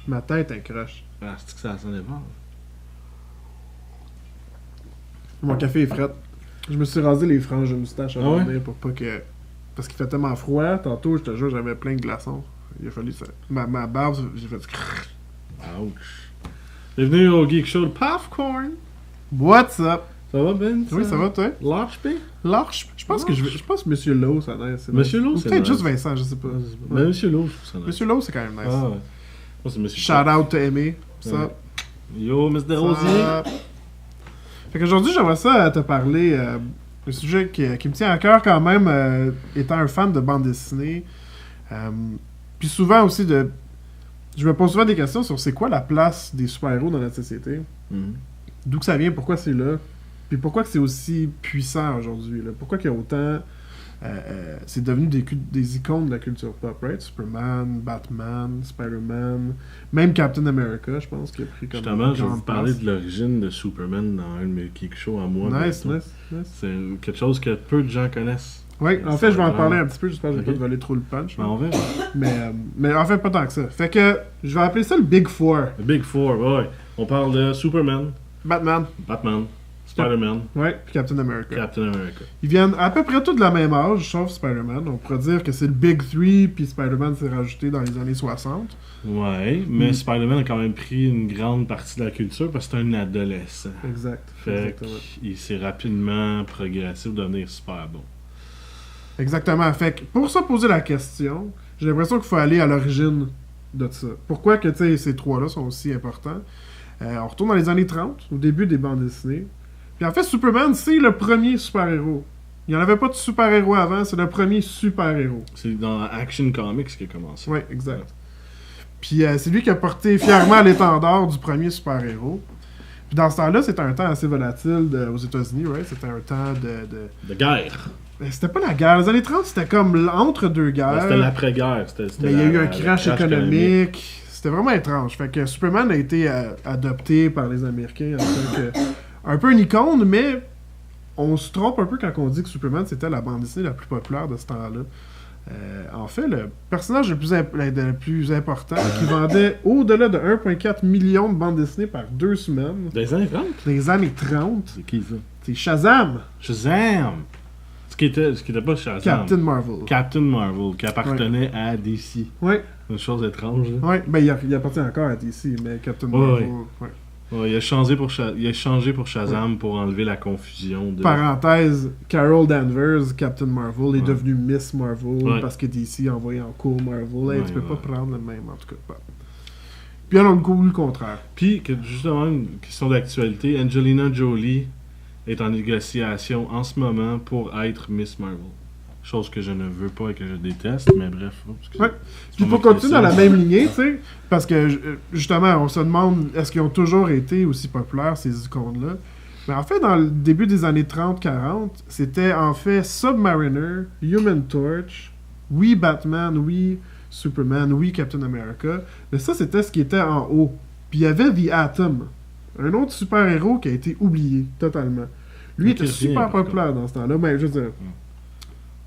Ma tête incroche. Ah, c'est que ça s'en est fort. Mon café est frais. Je me suis rasé les franges de moustache avant de venir pour pas que... Parce qu'il fait tellement froid. Tantôt, je te jure, j'avais plein de glaçons. Il a fallu ça. Ma barbe, j'ai fait... Ouch. Bienvenue au Geek Show de Popcorn. What's up? Ça va, Ben? Oui, ça va, toi? Large P? Large? Je pense que je pense que Monsieur Lowe, ça a l'air. Monsieur Lowe, Ou c'est peut-être nice. juste Vincent, je sais pas. Mais Monsieur Lowe, je trouve ça nice. Monsieur Lowe, c'est quand même nice. Ah ouais. Moi, c'est Monsieur Shout out to Aimé. Ça. Ouais. Yo, Mr. Rosier. Fait qu'aujourd'hui, j'aimerais ça te parler d'un sujet qui me tient à cœur quand même, étant un fan de bande dessinée. Puis souvent aussi, je me pose souvent des questions sur c'est quoi la place des super-héros dans notre société. Mhm. D'où que ça vient, pourquoi c'est là. Puis pourquoi que c'est aussi puissant aujourd'hui. Là. Pourquoi qu'il y a autant... c'est devenu des icônes de la culture pop, right? Superman, Batman, Spider-Man, même Captain America, je pense, qui a pris comme Justement, je vais grande vous parler place. de l'origine de Superman dans un de mes Geek Shows à moi. Nice, bientôt. nice. C'est quelque chose que peu de gens connaissent. Oui, en fait, je vais en parler un petit peu, j'espère que je vais Ok. pas te voler trop le punch. Ben, on verra. Mais en fait, pas tant que ça. Fait que, je vais appeler ça le Big Four. The Big Four, ouais. On parle de Superman, Batman, Batman, Spider-Man, ouais, puis Captain America. Captain America. Ils viennent à peu près tous de la même âge, sauf Spider-Man. On pourrait dire que c'est le Big Three, puis Spider-Man s'est rajouté dans les années 60. Ouais, mais Mm. Spider-Man a quand même pris une grande partie de la culture parce que c'est un adolescent. Exact. Fait Exactement. qu'il s'est rapidement progressé pour devenir super bon. Exactement. Fait que pour ça poser la question, j'ai l'impression qu'il faut aller à l'origine de ça. Pourquoi que, tu sais, ces trois-là sont aussi importants? On retourne dans les années 30, au début des bandes dessinées. Puis en fait, Superman, c'est le premier super-héros. Il n'y en avait pas de super-héros avant, c'est le premier super-héros. C'est dans Action Comics qu'il a commencé. Oui, exact. Puis c'est lui qui a porté fièrement l'étendard du premier super-héros. Puis dans ce temps-là, c'était un temps assez volatile aux États-Unis, right? C'était un temps De guerre. C'était pas la guerre. Les années 30, c'était comme entre deux guerres. C'était l'après-guerre. Mais il y a eu un crash économique. C'était vraiment étrange. Fait que Superman a été adopté par les Américains en tant que un peu une icône, mais on se trompe un peu quand on dit que Superman c'était la bande dessinée la plus populaire de ce temps-là. En fait, le personnage le plus important qui vendait au-delà de 1,4 million de bandes dessinées par 2 semaines Des années 30? dans les années 30, C'est qui ça? c'est Shazam! Shazam! Ce qui était pas Shazam. Captain Marvel. Qui appartenait à DC. Ouais, Une chose étrange. Là. ouais. Ben, il appartient encore à DC, mais Captain Ouais, Marvel. Ouais. Ouais, il a changé pour Shazam pour enlever la confusion de... Parenthèse, Carol Danvers, Captain Marvel, est Ouais. devenue Miss Marvel Ouais. parce que DC a envoyé en cours Marvel. Hey, Ouais, tu peux ouais. pas prendre le même, en tout cas pas. Puis on a le contraire. Puis, que, justement, une question d'actualité, Angelina Jolie est en négociation en ce moment pour être Miss Marvel. Chose que je ne veux pas et que je déteste, mais bref. Ouais. Puis pour continuer dans la même lignée, tu sais, parce que justement, on se demande est-ce qu'ils ont toujours été aussi populaires, ces icônes-là. Mais en fait, dans le début des années 30-40, c'était en fait Submariner, Human Torch, oui Batman, oui Superman, oui Captain America. Mais ça, c'était ce qui était en haut. Puis il y avait The Atom, un autre super-héros qui a été oublié totalement. Lui Mais était qui revient, super par populaire dans ce temps-là. Mais je veux dire,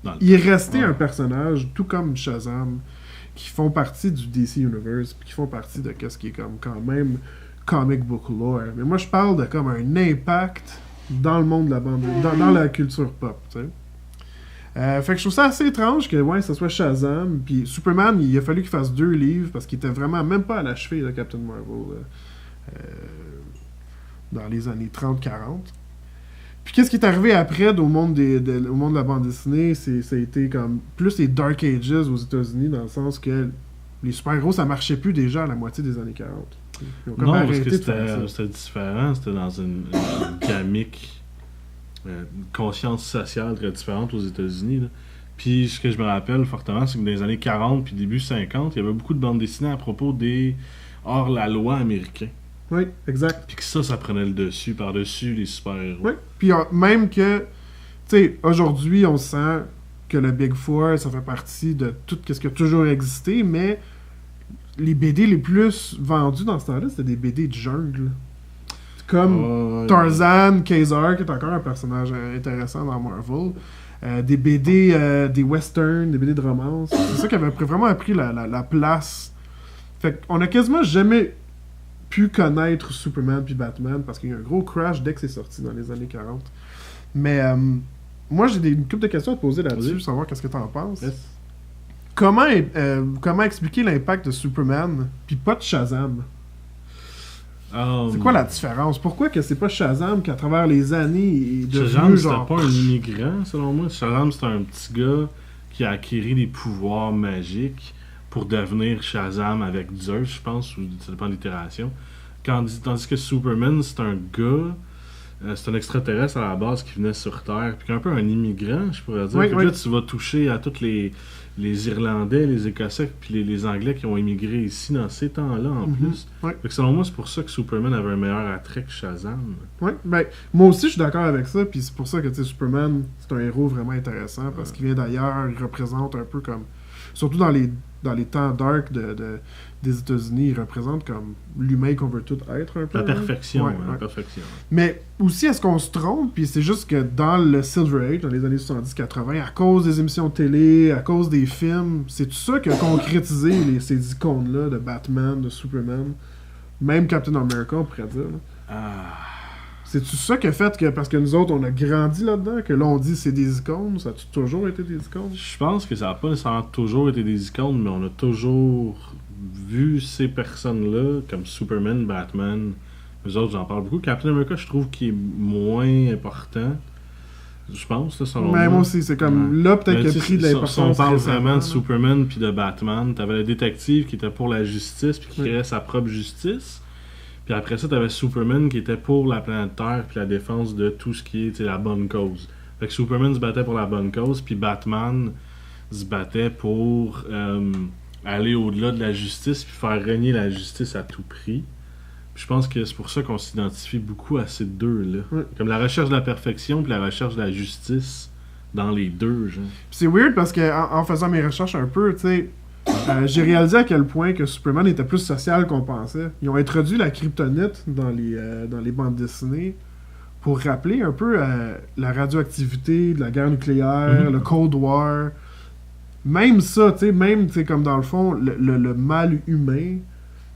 Dans le il est temps. resté Ouais. un personnage, tout comme Shazam, qui font partie du DC Universe, puis qui font partie de ce qui est comme quand même comic book lore. Mais moi, je parle de comme un impact dans le monde de la bande, dans la culture pop, tu sais. Fait que je trouve ça assez étrange que ouais, ça soit Shazam, puis Superman, il a fallu qu'il fasse 2 livres parce qu'il était vraiment même pas à la cheville de Captain Marvel dans les années 30-40. Puis qu'est-ce qui est arrivé après au monde au monde de la bande dessinée, ça a été comme plus les Dark Ages aux États-Unis, dans le sens que les super-héros, ça marchait plus déjà à la moitié des années 40. Ils ont comme Non, parce arrêté que de faire ça. c'était différent. C'était dans une gamique, une conscience sociale très différente aux États-Unis. Là. Puis ce que je me rappelle fortement, c'est que dans les années 40 puis début 50, il y avait beaucoup de bandes dessinées à propos des hors-la-loi américains. Oui, exact. Puis que ça prenait le dessus, par-dessus les super-héros. Oui. Puis même que, tu sais, aujourd'hui, on sent que le Big Four, ça fait partie de tout ce qui a toujours existé, mais les BD les plus vendus dans ce temps-là, c'était des BD de jungle. Comme Tarzan, Kazar, qui est encore un personnage intéressant dans Marvel. Des BD, des westerns, des BD de romance. C'est ça qui avait vraiment pris la place Fait qu'on a quasiment jamais pu connaître Superman puis Batman parce qu'il y a eu un gros crash dès que c'est sorti dans les années 40. Mais moi, j'ai une couple de questions à te poser là-dessus, savoir qu'est-ce que t'en penses. Yes. Comment expliquer l'impact de Superman puis pas de Shazam? C'est quoi la différence? Pourquoi que c'est pas Shazam qu'à travers les années est devenu Shazam, genre... c'était pas un immigrant, selon moi. Shazam, c'était un petit gars qui a acquis des pouvoirs magiques pour devenir Shazam avec Zeus, je pense, ou ça dépend de l'itération. Tandis que Superman, c'est un gars, c'est un extraterrestre à la base qui venait sur Terre, puis qui est un peu un immigrant, je pourrais dire. Puis là, tu vas toucher à tous les Irlandais, les Écossais, puis les Anglais qui ont immigré ici dans ces temps-là, en plus. Fait que selon moi, c'est pour ça que Superman avait un meilleur attrait que Shazam. Oui, ben, moi aussi, je suis d'accord avec ça, puis c'est pour ça que, tu sais, Superman, c'est un héros vraiment intéressant, parce qu'il vient d'ailleurs, il représente un peu comme... Surtout dans les temps dark des États-Unis, il représente comme l'humain qu'on veut tout être, un peu. La perfection, la perfection. Mais aussi, est-ce qu'on se trompe? Puis c'est juste que dans le Silver Age, dans les années 70-80, à cause des émissions de télé, à cause des films, c'est tout ça qui a concrétisé ces icônes-là de Batman, de Superman, même Captain America, on pourrait dire. C'est tout ça qui a fait que, parce que nous autres, on a grandi là-dedans, que là, on dit c'est des icônes, ça a toujours été des icônes? Je pense que ça n'a pas nécessairement toujours été des icônes, mais on a toujours vu ces personnes-là, comme Superman, Batman, eux autres, j'en parle beaucoup. Captain America, je trouve qu'il est moins important, je pense, là, selon moi. Moi aussi, c'est comme là, peut-être qu'il a pris de l'importance. Si on parle vraiment de là. Superman puis de Batman, t'avais le détective qui était pour la justice puis qui créait sa propre justice. Puis après ça, t'avais Superman qui était pour la planète Terre puis la défense de tout ce qui est la bonne cause. Fait que Superman se battait pour la bonne cause, puis Batman se battait pour aller au-delà de la justice puis faire régner la justice à tout prix. Puis je pense que c'est pour ça qu'on s'identifie beaucoup à ces deux-là. Comme la recherche de la perfection puis la recherche de la justice dans les deux, genre. Puis c'est weird parce que en faisant mes recherches un peu, tu sais... j'ai réalisé à quel point que Superman était plus social qu'on pensait. Ils ont introduit la kryptonite dans les bandes dessinées pour rappeler un peu la radioactivité de la guerre nucléaire, le Cold War. Même ça, tu sais, comme dans le fond, le mal humain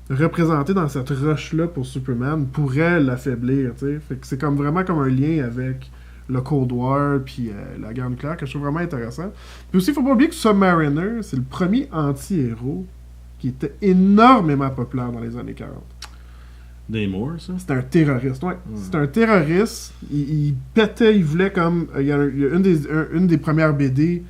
représenté dans cette roche-là pour Superman pourrait l'affaiblir, tu sais. Fait que c'est comme vraiment comme un lien avec le Cold War puis la guerre nucléaire que je trouve vraiment intéressant. Puis aussi, il faut pas oublier que Submariner, c'est le premier anti-héros qui était énormément populaire dans les années 40. Namor, ça? C'était un terroriste, C'était un terroriste. Il pétait, il voulait comme... Il y a une des premières BD,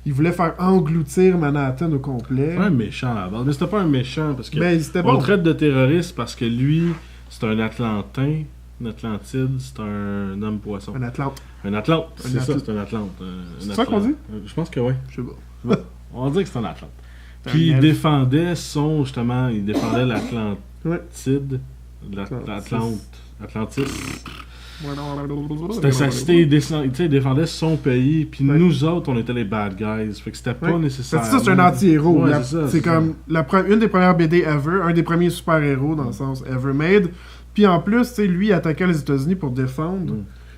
il voulait faire engloutir Manhattan au complet. Pas un méchant à la base. Mais c'était pas un méchant parce que... on le traite de terroriste parce que lui, c'est un Atlantin. Une Atlantide, c'est un homme-poisson. Un Atlante. Un Atlante, c'est ça, c'est un Atlante. C'est ça qu'on dit? Je pense que oui. Je sais pas. On va dire que c'est un Atlante. Puis il défendait l'Atlantide, Atlantis. C'était sa cité, il défendait son pays, puis nous autres, on était les bad guys. Fait que c'était pas nécessaire. C'est ça, c'est un anti-héros. Ouais, c'est comme une des premières BD ever, un des premiers super-héros dans le sens ever made. Puis en plus, tu sais, lui, il attaquait les États-Unis pour défendre.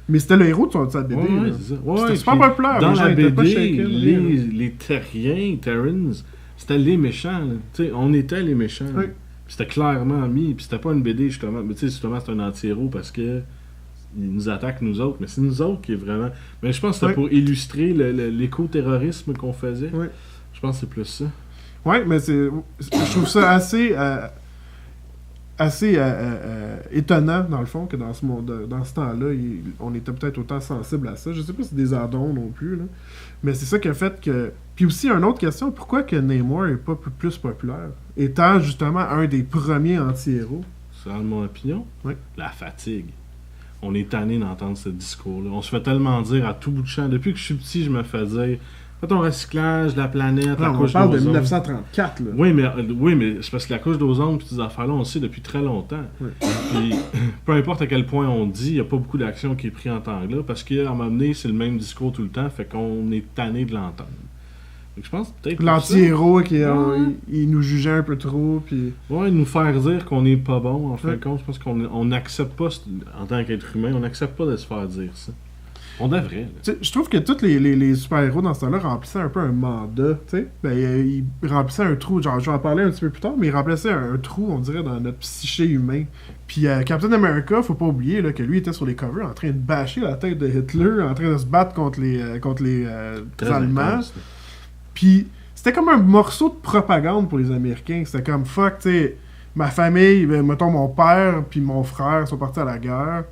Mais c'était le héros de sa BD. C'est ça. C'était super populaire. Dans la BD, pas shaken, les Terriens, Terrans, c'était les méchants. Tu sais, on était les méchants. Puis c'était clairement mis. Puis c'était pas une BD, justement. Mais tu sais, justement, c'est un anti-héros parce que il nous attaque, nous autres. Mais c'est nous autres qui est vraiment... Mais je pense que c'était pour illustrer l'éco-terrorisme qu'on faisait. Je pense que c'est plus ça. Ouais, mais je trouve ça assez étonnant, dans le fond, que dans ce temps-là, on était peut-être autant sensible à ça. Je sais pas si c'est des addons non plus, là. Mais c'est ça qui a fait que... Puis aussi, une autre question, pourquoi que Namor est pas plus populaire? Étant justement un des premiers anti-héros. Selon mon opinion, la fatigue. On est tanné d'entendre ce discours-là. On se fait tellement dire à tout bout de champ. Depuis que je suis petit, je me fais dire... Fais ton recyclage, la planète, la couche d'ozone. On parle de 1934, là. Oui, mais c'est parce que la couche d'ozone et ces affaires-là, on le sait depuis très longtemps. Puis, peu importe à quel point on dit, il n'y a pas beaucoup d'action qui est prise en temps là, parce qu'à un moment donné, c'est le même discours tout le temps, fait qu'on est tanné de l'entendre. Donc, je pense peut-être... L'anti-héros, il nous jugeait un peu trop, puis... Ouais, nous faire dire qu'on n'est pas bon, en fin de compte, je pense qu'on n'accepte pas, en tant qu'être humain, on n'accepte pas de se faire dire ça. On devrait. Là. Tu sais, je trouve que tous les super-héros dans ce temps-là remplissaient un peu un mandat, tu sais. Ben, ils remplissaient un trou, genre, je vais en parler un petit peu plus tard, mais ils remplissaient un trou, on dirait, dans notre psyché humain. Puis Captain America, faut pas oublier là, que lui était sur les covers en train de bâcher la tête de Hitler, en train de se battre contre les Allemands. Intense, Puis c'était comme un morceau de propagande pour les Américains. C'était comme, fuck, tu sais, ma famille, ben, mettons mon père puis mon frère sont partis à la guerre.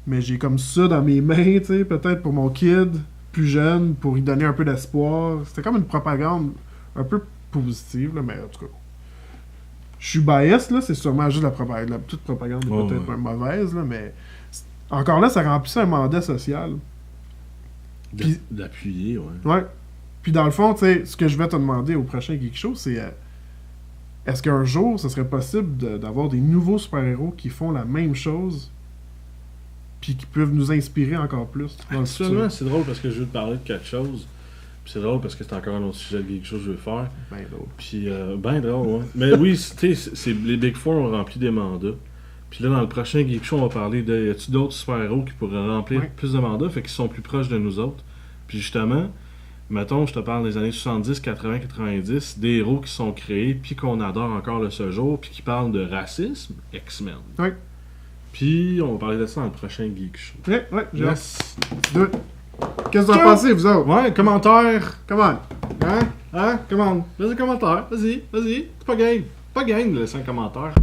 Mais j'ai comme ça dans mes mains, tu sais, peut-être pour mon kid, plus jeune, pour lui donner un peu d'espoir. C'était comme une propagande un peu positive, là, mais en tout cas. Je suis biased, là, c'est sûrement juste la propagande. Toute propagande est peut-être pas mauvaise, là, mais encore là, ça remplissait un mandat social. Puis, d'appuyer, ouais. Ouais. Puis dans le fond, tu sais, ce que je vais te demander au prochain Geek Show, c'est est-ce qu'un jour, ce serait possible d'avoir des nouveaux super-héros qui font la même chose puis qui peuvent nous inspirer encore plus. Actuellement, c'est drôle parce que je veux te parler de quelque chose. Puis c'est drôle parce que c'est encore un autre sujet de quelque chose que je veux faire. Ben drôle. Puis, ben drôle, ouais. Mais oui, tu sais, les Big Four ont rempli des mandats. Puis là, dans le prochain Geek Show, on va parler de. Y a-tu d'autres super-héros qui pourraient remplir plus de mandats, fait qu'ils sont plus proches de nous autres. Puis justement, mettons, je te parle des années 70, 80, 90, des héros qui sont créés, puis qu'on adore encore de ce jour, puis qui parlent de racisme, X-Men. Oui. Puis, on va parler de ça dans le prochain Geek Show. Ouais, j'ai Yes. Qu'est-ce que vous en pensez, vous autres? Ouais, commentaire. Comment? Hein? Hein? Commande. Vas-y, commentaire. Vas-y. C'est pas game. Pas game de laisser un commentaire.